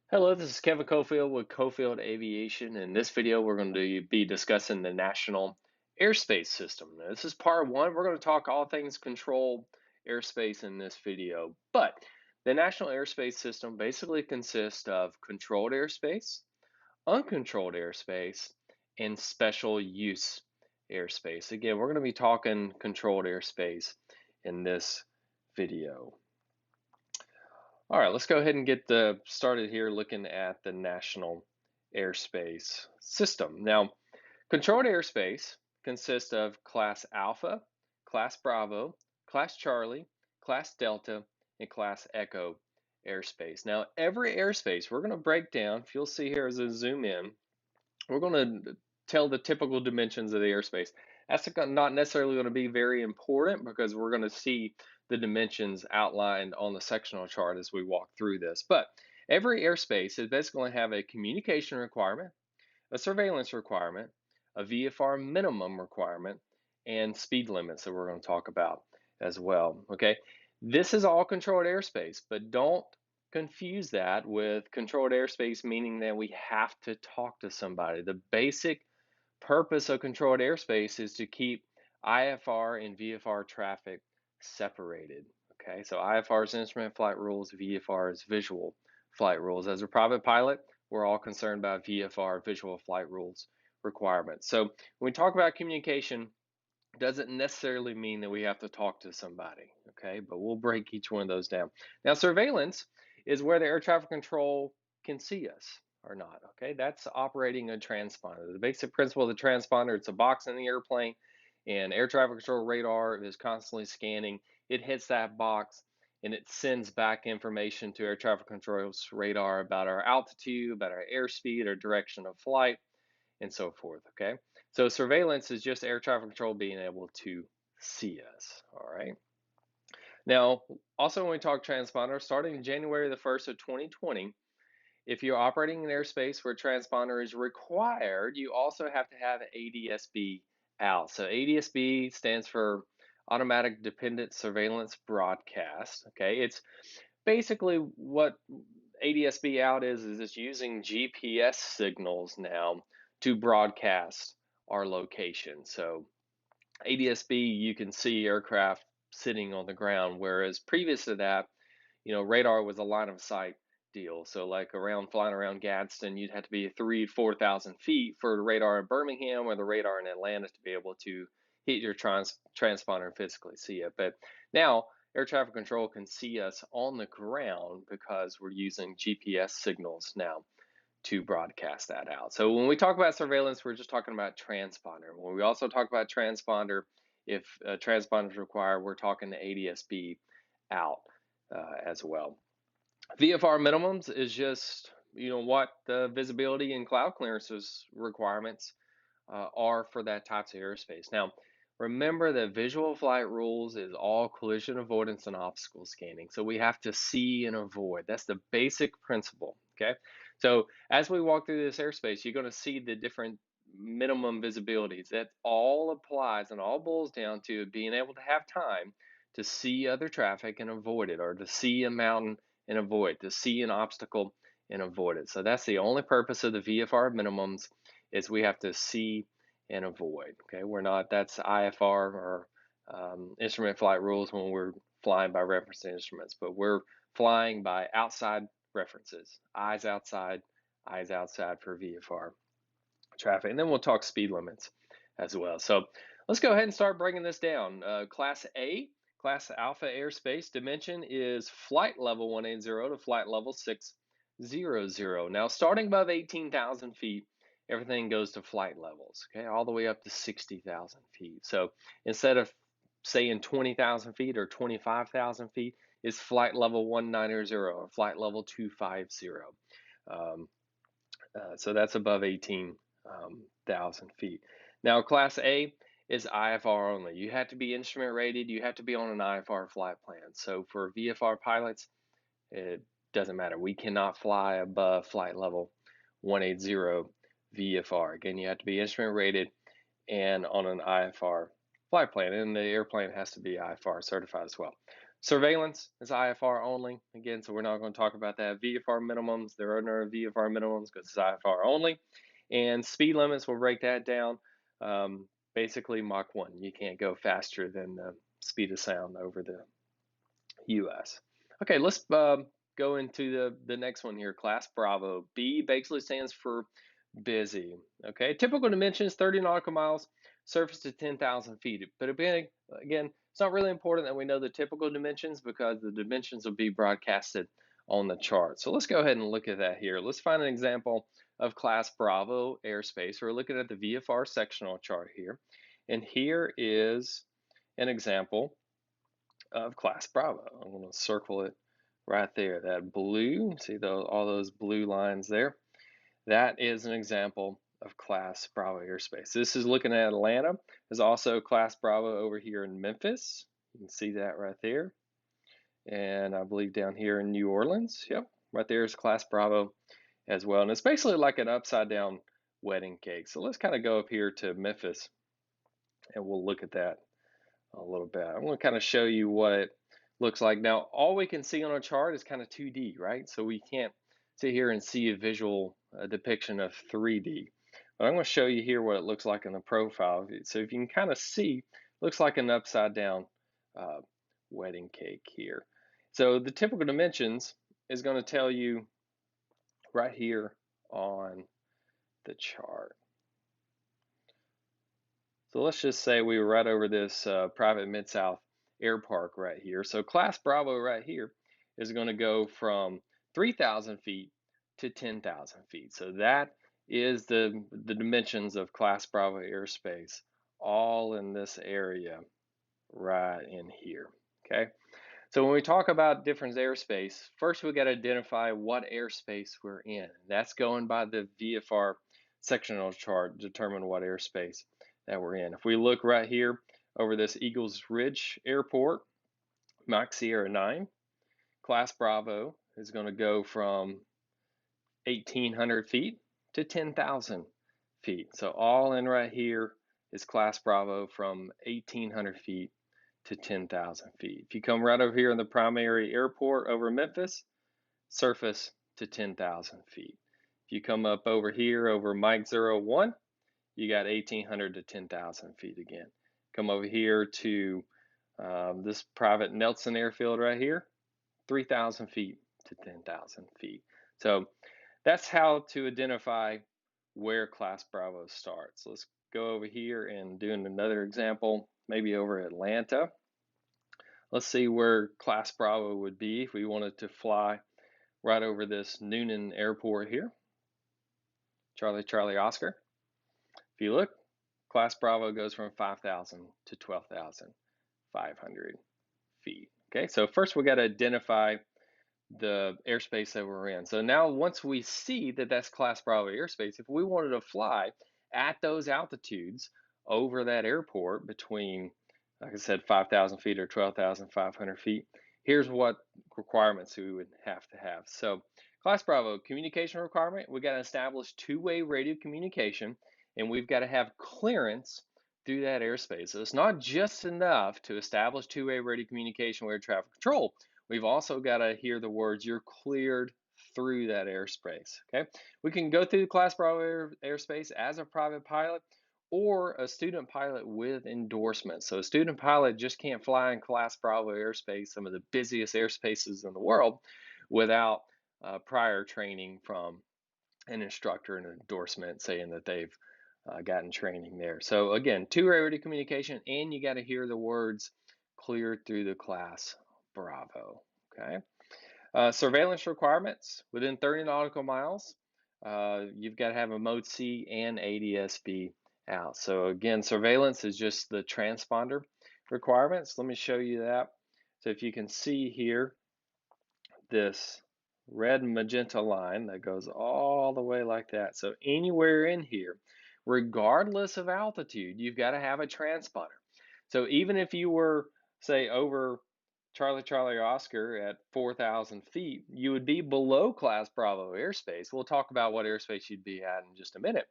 Hello, this is Kevin Cofield with Cofield Aviation. In this video, we're going to be discussing the National Airspace System. Now, this is part one. We're going to talk all things controlled airspace in this video. But the National Airspace System basically consists of controlled airspace, uncontrolled airspace, and special use airspace. Again, we're going to be talking controlled airspace in this video. All right, let's go ahead and get started here looking at the National Airspace System. Now, controlled airspace consists of Class Alpha, Class Bravo, Class Charlie, Class Delta, and Class Echo airspace. Now, every airspace we're going to break down, if you'll see here as I zoom in, we're going to tell the typical dimensions of the airspace. That's not necessarily going to be very important because we're going to see the dimensions outlined on the sectional chart as we walk through this. But every airspace is basically going to have a communication requirement, a surveillance requirement, a VFR minimum requirement, and speed limits that we're going to talk about as well. Okay, this is all controlled airspace, but don't confuse that with controlled airspace, meaning that we have to talk to somebody. The basic purpose of controlled airspace is to keep IFR and VFR traffic separated. Okay, so IFR is instrument flight rules, VFR is visual flight rules. As a private pilot, we're all concerned about VFR, visual flight rules requirements. So when we talk about communication, doesn't necessarily mean that we have to talk to somebody, okay? But we'll break each one of those down. Now, surveillance is where the air traffic control can see us or not, okay? That's operating a transponder. The basic principle of the transponder, it's a box in the airplane, and air traffic control radar is constantly scanning. It hits that box, and it sends back information to air traffic control's radar about our altitude, about our airspeed, our direction of flight, and so forth, okay? So surveillance is just air traffic control being able to see us, all right? Now, also when we talk transponder, starting January the 1st of 2020, if you're operating in airspace where transponder is required, you also have to have ADSB out. So ADSB stands for Automatic Dependent Surveillance Broadcast, okay? It's basically what ADSB out is it's using GPS signals now to broadcast our location. So ADSB, you can see aircraft sitting on the ground, whereas previous to that, radar was a line of sight deal. So like flying around Gadsden, you'd have to be 4,000 feet for the radar in Birmingham or the radar in Atlanta to be able to hit your transponder and physically see it. But now air traffic control can see us on the ground because we're using GPS signals now to broadcast that out. So when we talk about surveillance, we're just talking about transponder. When we also talk about transponder, if transponder is required, we're talking the ADSB out as well. VFR minimums is just what the visibility and cloud clearances requirements are for that types of airspace. Now, remember that visual flight rules is all collision avoidance and obstacle scanning. So we have to see and avoid. That's the basic principle, okay? So as we walk through this airspace, you're going to see the different minimum visibilities. That all applies and all boils down to being able to have time to see other traffic and avoid it, or to see a mountain and avoid, to see an obstacle and avoid it. So that's the only purpose of the VFR minimums, is we have to see and avoid. Okay, that's IFR or instrument flight rules when we're flying by reference instruments, but we're flying by outside references, eyes outside for VFR traffic. And then we'll talk speed limits as well. So let's go ahead and start breaking this down. Class A, Class Alpha airspace dimension is flight level 180 to flight level 600. Now, starting above 18,000 feet, everything goes to flight levels, okay, all the way up to 60,000 feet. So instead of saying 20,000 feet or 25,000 feet, it's flight level 190 or flight level 250. So that's above 18,000 feet. Now, Class A is IFR only. You have to be instrument rated. You have to be on an IFR flight plan. So for VFR pilots, it doesn't matter. We cannot fly above flight level 180 VFR. Again, you have to be instrument rated and on an IFR flight plan, and the airplane has to be IFR certified as well. Surveillance is IFR only. Again, so we're not going to talk about that. VFR minimums, there are no VFR minimums because it's IFR only. And speed limits, we'll break that down. Basically, Mach 1. You can't go faster than the speed of sound over the US. Okay, let's go into the next one here, Class Bravo. B basically stands for busy. Okay, typical dimensions 30 nautical miles, surface to 10,000 feet. But again, it's not really important that we know the typical dimensions because the dimensions will be broadcasted on the chart. So let's go ahead and look at that here. Let's find an example of Class Bravo airspace. We're looking at the VFR sectional chart here. And here is an example of Class Bravo. I'm going to circle it right there. That blue, see all those blue lines there? That is an example of Class Bravo airspace. This is looking at Atlanta. There's also Class Bravo over here in Memphis. You can see that right there. And I believe down here in New Orleans, yep, right there is Class Bravo as well. And it's basically like an upside down wedding cake. So let's kind of go up here to Memphis and we'll look at that a little bit. I'm going to kind of show you what it looks like. Now, all we can see on a chart is kind of 2D, right? So we can't sit here and see a visual depiction of 3D. But I'm going to show you here what it looks like in the profile. So if you can kind of see, it looks like an upside down wedding cake here. So the typical dimensions is going to tell you right here on the chart. So let's just say we were right over this private Mid-South Air Park right here. So Class Bravo right here is going to go from 3,000 feet to 10,000 feet. So that is the dimensions of Class Bravo airspace, all in this area right in here. Okay. So when we talk about different airspace, first we got to identify what airspace we're in. That's going by the VFR sectional chart, determine what airspace that we're in. If we look right here over this Eagles Ridge Airport, Mach Sierra 9, Class Bravo is going to go from 1,800 feet to 10,000 feet. So all in right here is Class Bravo from 1,800 feet to 10,000 feet. If you come right over here in the primary airport over Memphis, surface to 10,000 feet. If you come up over here over Mike 01, you got 1,800 to 10,000 feet again. Come over here to this private Nelson Airfield right here, 3,000 feet to 10,000 feet. So that's how to identify where Class Bravo starts. Let's go over here and do another example, maybe over Atlanta. Let's see where Class Bravo would be if we wanted to fly right over this Noonan Airport here. Charlie, Charlie, Oscar. If you look, Class Bravo goes from 5,000 to 12,500 feet. Okay, so first we got to identify the airspace that we're in. So now once we see that that's Class Bravo airspace, if we wanted to fly at those altitudes over that airport between, like I said, 5,000 feet or 12,500 feet, here's what requirements we would have to have. So Class Bravo, communication requirement, we got to establish two-way radio communication, and we've got to have clearance through that airspace. So it's not just enough to establish two-way radio communication with air traffic control. We've also got to hear the words, you're cleared through that airspace, okay? We can go through the Class Bravo airspace as a private pilot or a student pilot with endorsement. So a student pilot just can't fly in Class Bravo airspace, some of the busiest airspaces in the world, without prior training from an instructor and an endorsement saying that they've gotten training there. So again, two-way radio communication, and you got to hear the words cleared through the Class Bravo. Okay. Surveillance requirements within 30 nautical miles. You've got to have a mode C and ADS-B out. So again, surveillance is just the transponder requirements. Let me show you that. So if you can see here, this red and magenta line that goes all the way like that. So anywhere in here, regardless of altitude, you've got to have a transponder. So even if you were, say, over Charlie, Charlie, Oscar at 4,000 feet, you would be below Class Bravo airspace. We'll talk about what airspace you'd be at in just a minute.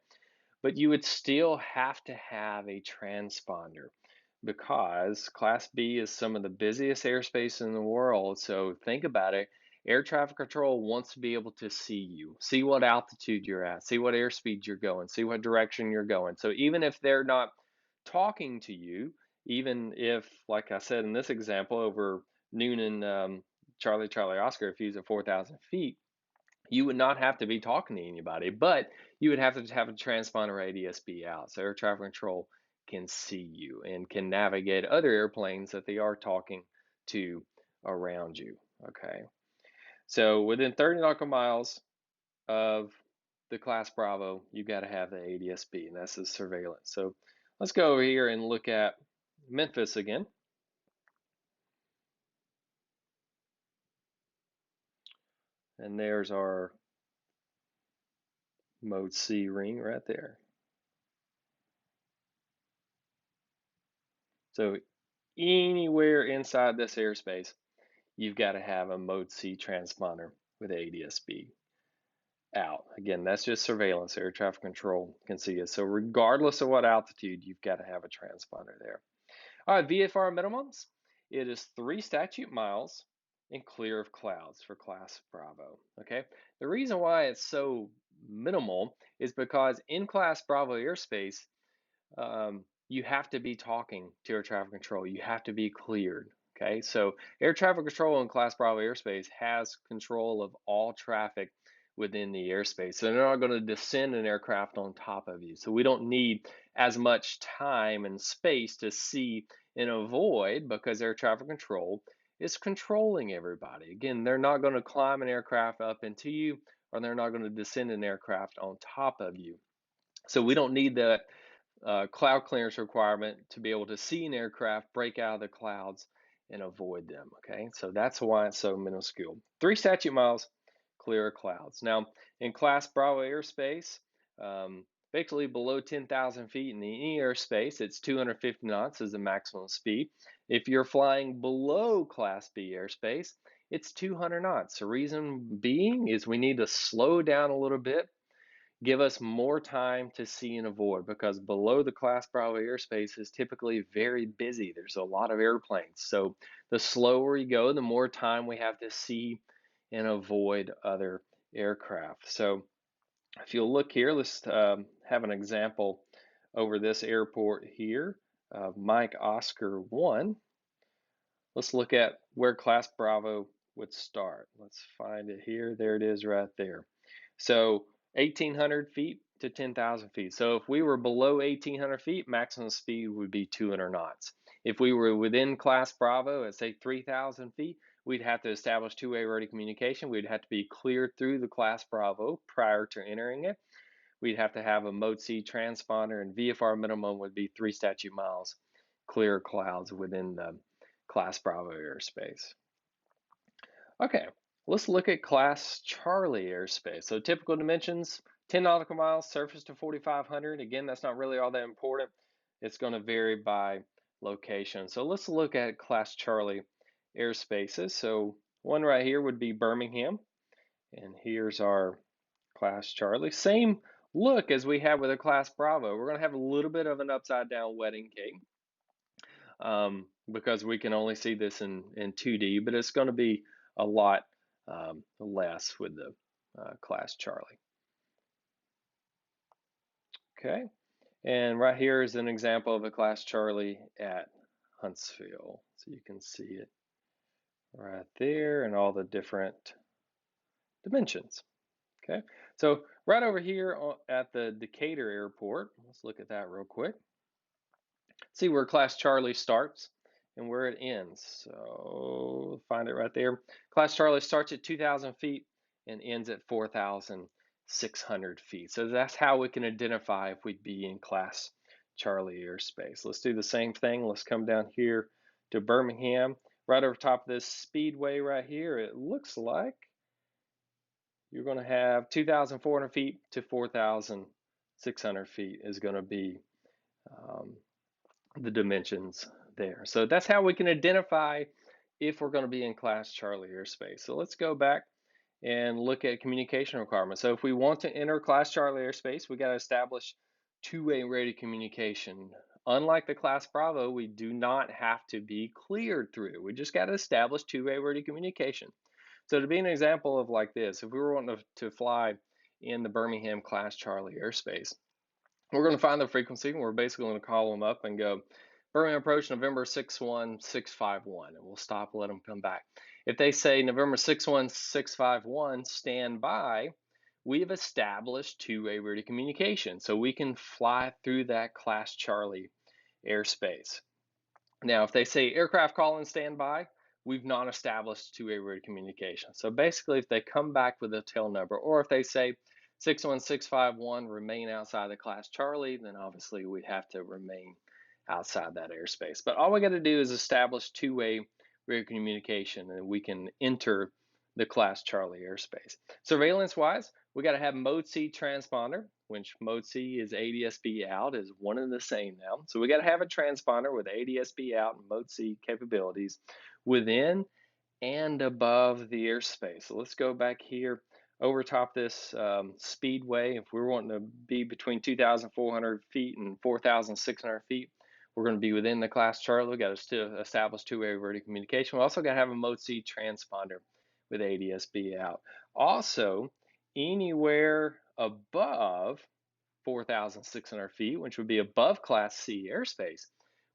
But you would still have to have a transponder because Class B is some of the busiest airspace in the world. So think about it. Air traffic control wants to be able to see you, see what altitude you're at, see what airspeed you're going, see what direction you're going. So even if they're not talking to you, even if, like I said in this example, over noon and Charlie Charlie Oscar, if he's at 4,000 feet, you would not have to be talking to anybody, but you would have to have a transponder ADS-B out. So air traffic control can see you and can navigate other airplanes that they are talking to around you. Okay. So within 30 nautical miles of the Class Bravo, you've got to have the ADS-B, and that's the surveillance. So let's go over here and look at Memphis again. And there's our Mode C ring right there. So anywhere inside this airspace, you've got to have a Mode C transponder with ADS-B out. Again, that's just surveillance. Air traffic control can see it. So regardless of what altitude, you've got to have a transponder there. All right, VFR minimums. It is 3 statute miles and clear of clouds for Class Bravo. Okay, the reason why it's so minimal is because in Class Bravo airspace, you have to be talking to air traffic control. You have to be cleared. Okay, so air traffic control in Class Bravo airspace has control of all traffic within the airspace. So they're not going to descend an aircraft on top of you. So we don't need as much time and space to see and avoid because air traffic control is controlling everybody. Again, they're not going to climb an aircraft up into you, or they're not going to descend an aircraft on top of you. So we don't need that cloud clearance requirement to be able to see an aircraft break out of the clouds and avoid them. Okay, so that's why it's so minuscule. 3 statute miles, clear of clouds. Now, in Class Bravo airspace, basically below 10,000 feet in any airspace, it's 250 knots is the maximum speed. If you're flying below Class B airspace, it's 200 knots. The reason being is we need to slow down a little bit, give us more time to see and avoid, because below the Class Bravo airspace is typically very busy. There's a lot of airplanes. So the slower you go, the more time we have to see and avoid other aircraft. So if you'll look here, let's have an example over this airport here, Mike Oscar 1. Let's look at where Class Bravo would start. Let's find it here. There it is right there. So 1,800 feet to 10,000 feet. So if we were below 1,800 feet, maximum speed would be 200 knots. If we were within Class Bravo at say 3,000 feet, we'd have to establish two-way radio communication. We'd have to be cleared through the Class Bravo prior to entering it. We'd have to have a Mode C transponder, and VFR minimum would be 3 statute miles, clear clouds within the Class Bravo airspace. Okay, let's look at Class Charlie airspace. So typical dimensions, 10 nautical miles, surface to 4,500. Again, that's not really all that important. It's going to vary by location. So let's look at Class Charlie airspaces. So one right here would be Birmingham. And here's our Class Charlie. Same look as we have with a Class Bravo. We're going to have a little bit of an upside down wedding cake because we can only see this in 2D, but it's going to be a lot less with the Class Charlie. Okay, and right here is an example of a Class Charlie at Huntsville. So you can see it right there and all the different dimensions. Okay, so right over here at the Decatur Airport, let's look at that real quick. See where Class Charlie starts and where it ends. So find it right there. Class Charlie starts at 2,000 feet and ends at 4,600 feet. So that's how we can identify if we'd be in Class Charlie airspace. Let's do the same thing. Let's come down here to Birmingham. Right over top of this speedway right here, it looks like you're going to have 2,400 feet to 4,600 feet is going to be the dimensions there. So that's how we can identify if we're going to be in Class Charlie airspace. So let's go back and look at communication requirements. So if we want to enter Class Charlie airspace, we got to establish two-way radio communication unlike the Class Bravo, we do not have to be cleared through. We just got to establish two-way radio communication. So to be an example of like this, if we were wanting to fly in the Birmingham Class Charlie airspace, we're going to find the frequency, and we're basically going to call them up and go, Birmingham approach November 61651, and we'll stop and let them come back. If they say November 61651, stand by, we've established two-way radio communication, so we can fly through that Class Charlie airspace. Now, if they say aircraft call and stand by, we've not established two-way radio communication. So basically, if they come back with a tail number, or if they say 61651, remain outside the Class Charlie, then obviously we'd have to remain outside that airspace. But all we got to do is establish two-way radio communication, and we can enter the Class Charlie airspace. Surveillance-wise, we got to have Mode C transponder, which Mode C is ADS-B out, is one and the same now. So we got to have a transponder with ADS-B out and Mode C capabilities within and above the airspace. So let's go back here over top this speedway. If we're wanting to be between 2,400 feet and 4,600 feet, we're going to be within the Class Charlie. We've got to still establish two-way radio communication. We also got to have a Mode C transponder with ADS-B out. Also, anywhere above 4,600 feet, which would be above Class C airspace,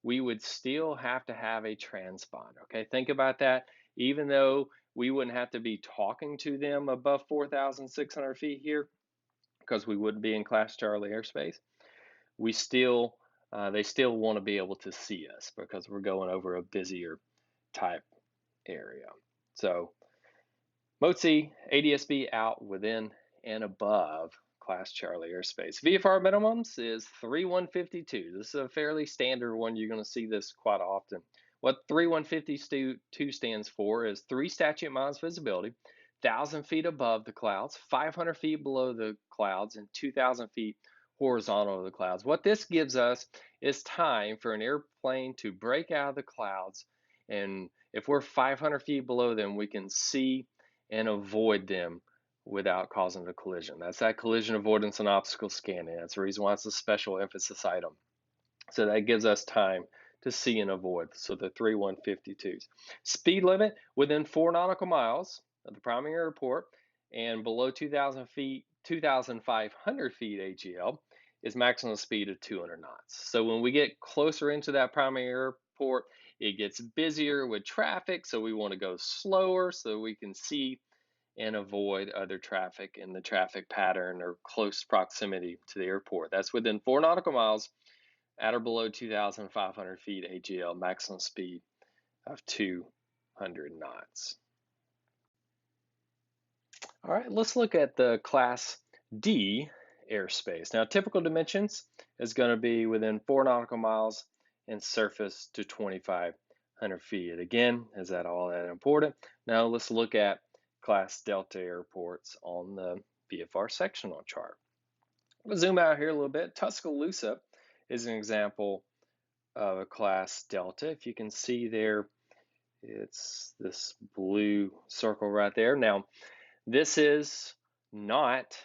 we would still have to have a transponder. Okay, think about that. Even though we wouldn't have to be talking to them above 4,600 feet here, because we wouldn't be in Class Charlie airspace, we still they still want to be able to see us because we're going over a busier type area. So Mode C, ADS-B out, within and above Class Charlie airspace. VFR minimums is 3152. This is a fairly standard one. You're going to see this quite often. What 3152 stands for is 3 statute miles visibility, 1,000 feet above the clouds, 500 feet below the clouds, and 2,000 feet horizontal to the clouds. What this gives us is time for an airplane to break out of the clouds, and if we're 500 feet below them, we can see and avoid them without causing a collision. That's that collision avoidance and obstacle scanning. That's the reason why it's a special emphasis item. So that gives us time to see and avoid. So the 3152s. Speed limit within 4 nautical miles of the primary airport and below 2,000 feet, 2,500 feet AGL is maximum speed of 200 knots. So when we get closer into that primary airport, it gets busier with traffic, so we want to go slower so we can see and avoid other traffic in the traffic pattern or close proximity to the airport. That's within 4 nautical miles at or below 2,500 feet AGL, maximum speed of 200 knots. All right, let's look at the Class D airspace. Now, typical dimensions is going to be within 4 nautical miles and surface to 2,500 feet. Again, is that all that important? Now, let's look at Class Delta airports on the VFR sectional chart. I'm going to zoom out here a little bit. Tuscaloosa is an example of a Class Delta. If you can see there, it's this blue circle right there. Now, this is not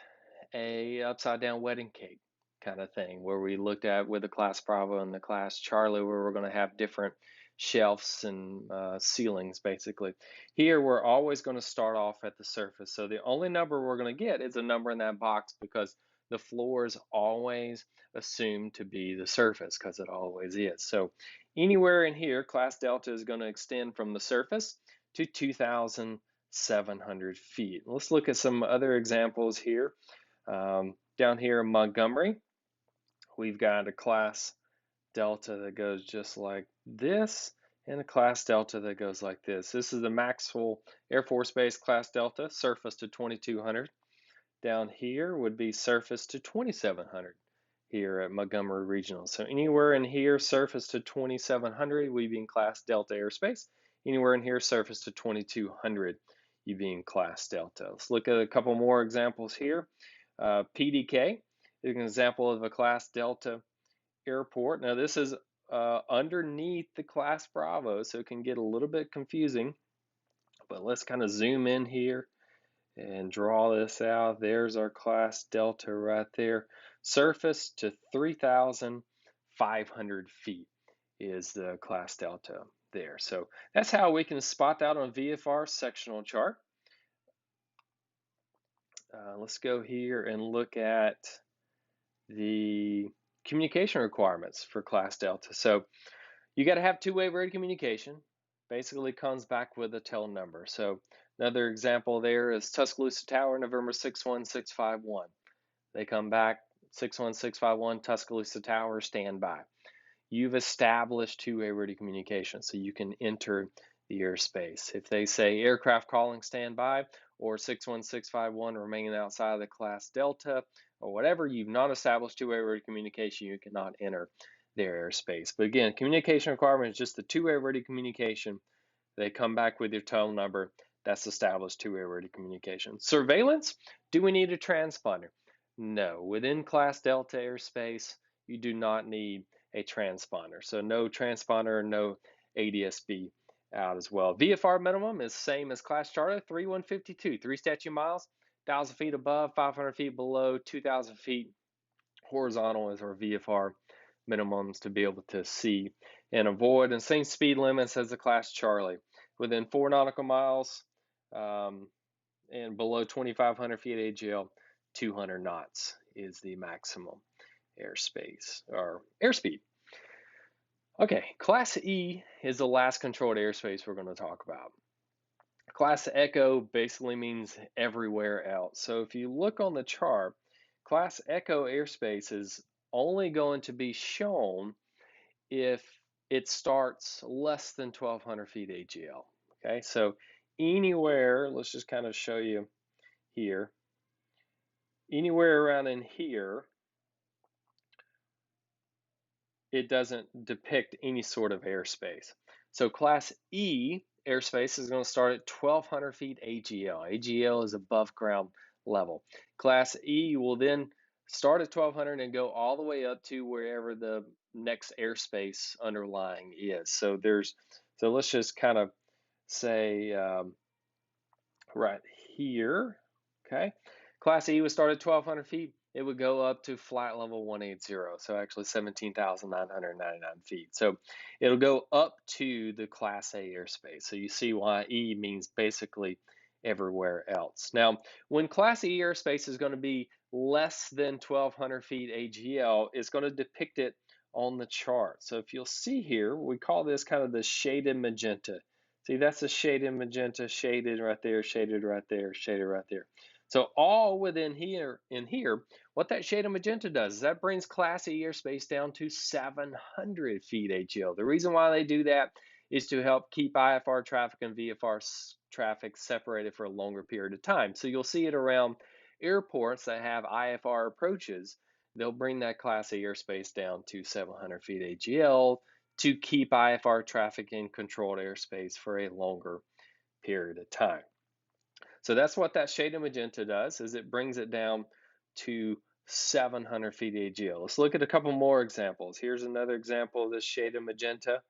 a upside down wedding cake kind of thing where we looked at with the Class Bravo and the Class Charlie, where we're going to have different shelves and ceilings basically. Here we're always going to start off at the surface. So the only number we're going to get is a number in that box because the floor is always assumed to be the surface because it always is. So anywhere in here, Class Delta is going to extend from the surface to 2,700 feet. Let's look at some other examples here. Down here in Montgomery, we've got a Class Delta that goes just like this, and a Class Delta that goes like this. This is the Maxwell Air Force Base Class Delta, surface to 2,200. Down here would be surface to 2,700 here at Montgomery Regional. So anywhere in here, surface to 2,700, we be in Class Delta airspace. Anywhere in here, surface to 2,200, you be in Class Delta. Let's look at a couple more examples here. PDK is an example of a Class Delta airport. Now this is underneath the Class Bravo, so it can get a little bit confusing, but let's kind of zoom in here and draw this out. There's our Class Delta right there. Surface to 3,500 500 feet is the class delta there. So that's how we can spot that on VFR sectional chart. Let's go here and look at the communication requirements for class delta. So you got to have two-way radio communication. Basically comes back with a tail number. So another example there is Tuscaloosa Tower, November 61651. They come back 61651, Tuscaloosa Tower, stand by. You've established two-way radio communication, so you can enter the airspace. If they say aircraft calling standby or 61651 remaining outside of the class Delta or whatever, you've not established two-way radio communication, you cannot enter their airspace. But again, communication requirement is just the two-way radio communication. They come back with your total number. That's established two-way radio communication. Surveillance, do we need a transponder? No. Within class Delta airspace, you do not need a transponder. So no transponder, no ADSB out as well. VFR minimum is same as class charter, 3152, 3 statute miles, 1,000 feet above, 500 feet below, 2,000 feet horizontal is our VFR minimums to be able to see and avoid. And same speed limits as the class Charlie. Within 4 nautical miles and below 2,500 feet AGL, 200 knots is the maximum airspace or airspeed. Okay, Class E is the last controlled airspace we're going to talk about. Class Echo basically means everywhere else. So if you look on the chart, Class Echo airspace is only going to be shown if it starts less than 1,200 feet AGL. Okay, so anywhere, let's just kind of show you here, anywhere around in here, it doesn't depict any sort of airspace. So Class E airspace is going to start at 1,200 feet AGL. AGL is above ground level. Class E will then start at 1,200 and go all the way up to wherever the next airspace underlying is. So let's just kind of say right here, okay? Class E would start at 1,200 feet. It would go up to flight level 180, so actually 17,999 feet. So it'll go up to the Class A airspace. So you see why E means basically everywhere else. Now, when Class E airspace is going to be less than 1,200 feet AGL, it's going to depict it on the chart. So if you'll see here, we call this kind of the shaded magenta. See, that's a shaded magenta, shaded right there, shaded right there, shaded right there. So all within here, what that shaded magenta does is that brings Class E airspace down to 700 feet AGL. The reason why they do that is to help keep IFR traffic and VFR traffic separated for a longer period of time. So you'll see it around airports that have IFR approaches. They'll bring that Class E airspace down to 700 feet AGL to keep IFR traffic in controlled airspace for a longer period of time. So that's what that shaded magenta does, is it brings it down to 700 feet AGL. Let's look at a couple more examples. Here's another example of this shaded magenta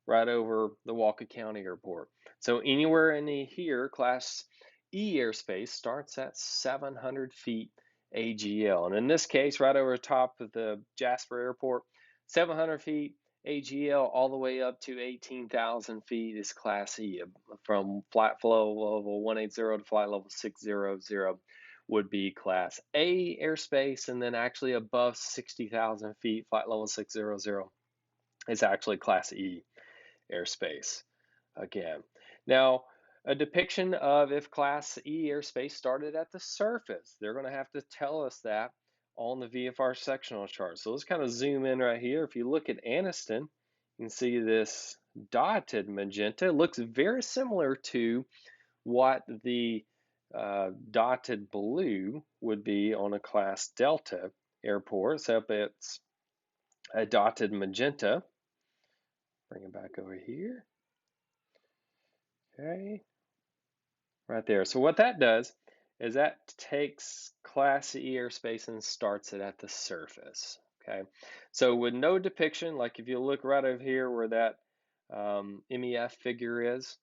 right over the Walker County Airport. So anywhere in here, Class E airspace starts at 700 feet AGL. And in this case, right over the top of the Jasper Airport, 700 feet AGL all the way up to 18,000 feet is Class E. From flight flow level 180 to flight level 600 would be Class A airspace, and then actually above 60,000 feet, flight level 600 is actually Class E airspace again. Now, a depiction of if Class E airspace started at the surface. They're going to have to tell us that on the VFR sectional chart. So let's kind of zoom in right here. If you look at Anniston, you can see this dotted magenta. It looks very similar to what the dotted blue would be on a Class Delta airport, except it's a dotted magenta. Bring it back over here. Okay, right there. So what that does is that takes Class E airspace and starts it at the surface. Okay, so with no depiction, like if you look right over here where that MEF figure is,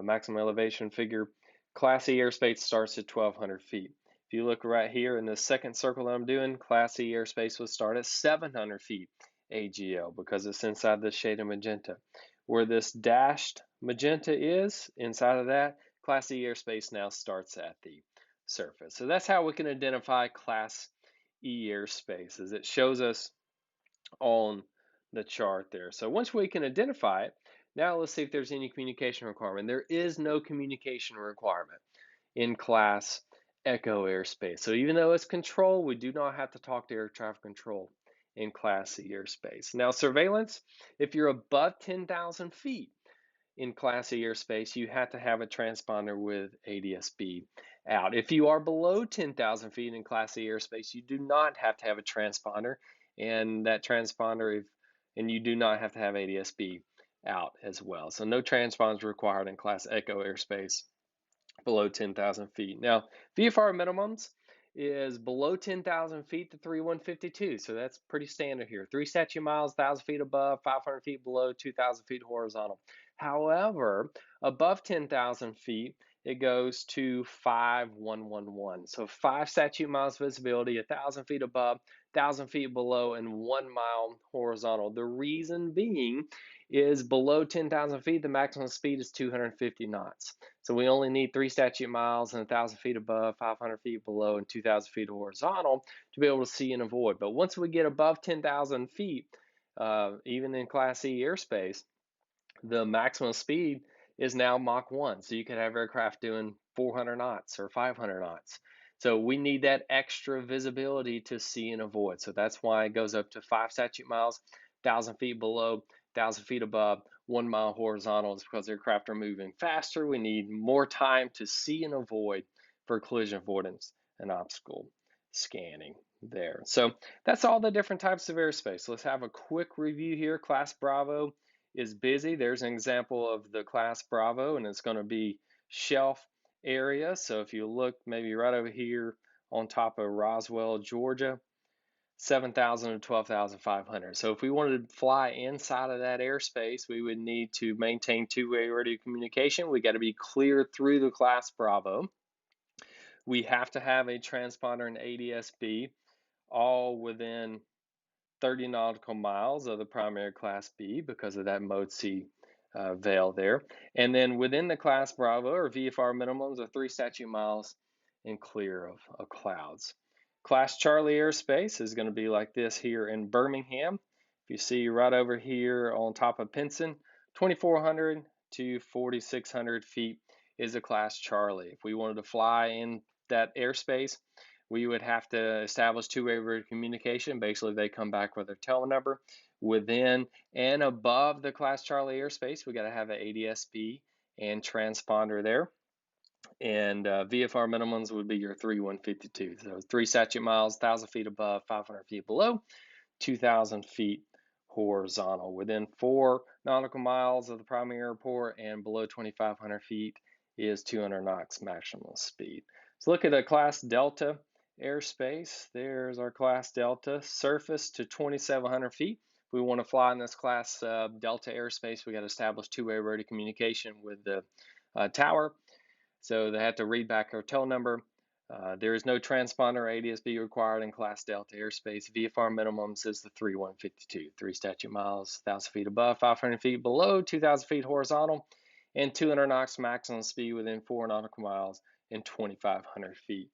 maximum elevation figure, Class E airspace starts at 1,200 feet. If you look right here in the second circle that I'm doing, Class E airspace would start at 700 feet AGL because it's inside this shade of magenta. Where this dashed magenta is, inside of that, Class E airspace now starts at the surface. So that's how we can identify Class E airspace, is it shows us on the chart there. So once we can identify it, now let's see if there's any communication requirement. There is no communication requirement in Class Echo airspace. So even though it's control, we do not have to talk to air traffic control in Class C airspace. Now surveillance, if you're above 10,000 feet in Class C airspace, you have to have a transponder with ADS-B out. If you are below 10,000 feet in Class C airspace, you do not have to have a transponder, and that transponder, and you do not have to have ADS-B out as well. So no transponders required in Class Echo airspace below 10,000 feet. Now, VFR minimums is below 10,000 feet to 3152. So that's pretty standard here. 3 statute miles, 1,000 feet above, 500 feet below, 2,000 feet horizontal. However, above 10,000 feet, it goes to 5111. So 5 statute miles visibility, 1,000 feet above, 1,000 feet below, and 1 mile horizontal. The reason being is below 10,000 feet, the maximum speed is 250 knots. So we only need 3 statute miles and 1,000 feet above, 500 feet below, and 2,000 feet horizontal to be able to see and avoid. But once we get above 10,000 feet, even in Class C airspace, the maximum speed is now Mach 1. So you could have aircraft doing 400 knots or 500 knots. So we need that extra visibility to see and avoid. So that's why it goes up to 5 statute miles, 1,000 feet below, 1,000 feet above, 1 mile horizontal, is because aircraft are moving faster. We need more time to see and avoid for collision avoidance and obstacle scanning there. So that's all the different types of airspace. Let's have a quick review here. Class Bravo is busy. There's an example of the Class Bravo, and it's going to be shelf area. So if you look maybe right over here on top of Roswell, Georgia, 7,000 to 12,500. So if we wanted to fly inside of that airspace, we would need to maintain two-way radio communication. We got to be cleared through the Class Bravo. We have to have a transponder and ADS-B all within 30 nautical miles of the primary Class B because of that Mode C veil there. And then within the Class Bravo or VFR minimums of 3 statute miles and clear of clouds. Class Charlie airspace is going to be like this here in Birmingham. If you see right over here on top of Pinson, 2,400 to 4,600 feet is a Class Charlie. If we wanted to fly in that airspace, we would have to establish two-way radio communication. Basically, they come back with their tail number. Within and above the Class Charlie airspace, we got to have an ADS-B and transponder there. And VFR minimums would be your 3152. So 3 statute miles, 1,000 feet above, 500 feet below, 2,000 feet horizontal. Within 4 nautical miles of the primary airport and below 2,500 feet is 200 knots maximum speed. So look at a Class Delta airspace. There's our Class Delta. Surface to 2,700 feet. If we want to fly in this Class Delta airspace, we got to establish two-way radio communication with the tower. So they have to read back our tail number. There is no transponder ADS-B required in Class Delta airspace. VFR minimums is the 3152, 3 statute miles, 1,000 feet above, 500 feet below, 2,000 feet horizontal, and 200 knots maximum speed within 4 nautical miles and 2,500 feet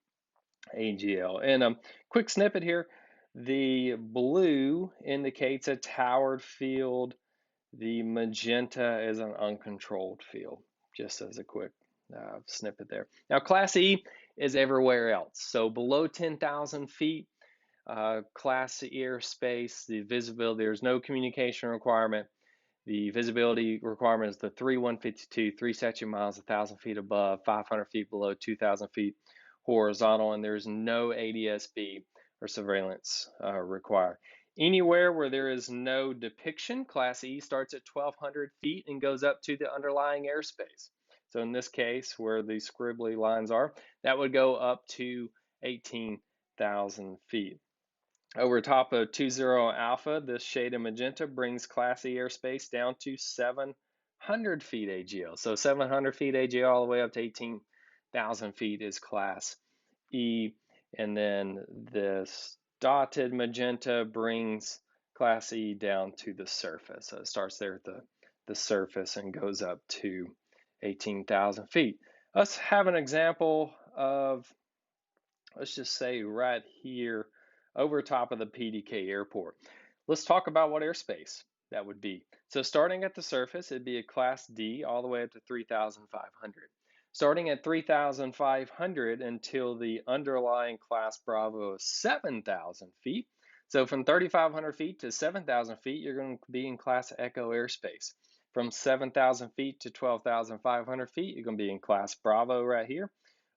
AGL. And a quick snippet here, the blue indicates a towered field. The magenta is an uncontrolled field, just as a quick snippet there. Now, Class E is everywhere else. So below 10,000 feet, Class E airspace, the visibility, there's no communication requirement. The visibility requirement is the 3152, 3 statute miles, 1,000 feet above, 500 feet below, 2,000 feet horizontal, and there's no ADS-B or surveillance required. Anywhere where there is no depiction, Class E starts at 1,200 feet and goes up to the underlying airspace. So in this case, where the scribbly lines are, that would go up to 18,000 feet. Over top of 20 Alpha, this shade of magenta brings Class E airspace down to 700 feet AGL. So 700 feet AGL all the way up to 18,000 feet is Class E. And then this dotted magenta brings Class E down to the surface. So it starts there at the surface and goes up to 18,000 feet. Let's have an example of, let's just say right here over top of the PDK airport. Let's talk about what airspace that would be. So starting at the surface, it'd be a Class D all the way up to 3,500. Starting at 3,500 until the underlying Class Bravo is 7,000 feet. So from 3,500 feet to 7,000 feet, you're going to be in Class Echo airspace. From 7,000 feet to 12,500 feet, you're going to be in Class Bravo right here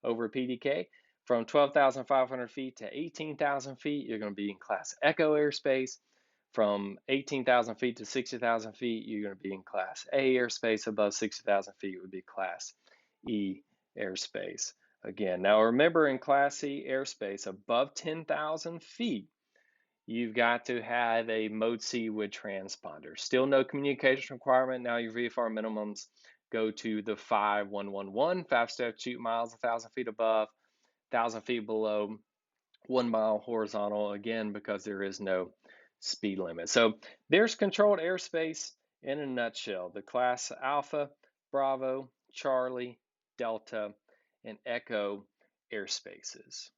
over PDK. From 12,500 feet to 18,000 feet, you're going to be in Class Echo airspace. From 18,000 feet to 60,000 feet, you're going to be in Class A airspace. Above 60,000 feet would be Class E airspace. Again, now remember in Class E airspace, above 10,000 feet, you've got to have a Mode C with transponder. Still no communication requirement. Now your VFR minimums go to the 5111, 5 statute miles, 1,000 feet above, 1,000 feet below, 1 mile horizontal, again, because there is no speed limit. So there's controlled airspace in a nutshell. The Class Alpha, Bravo, Charlie, Delta, and Echo airspaces.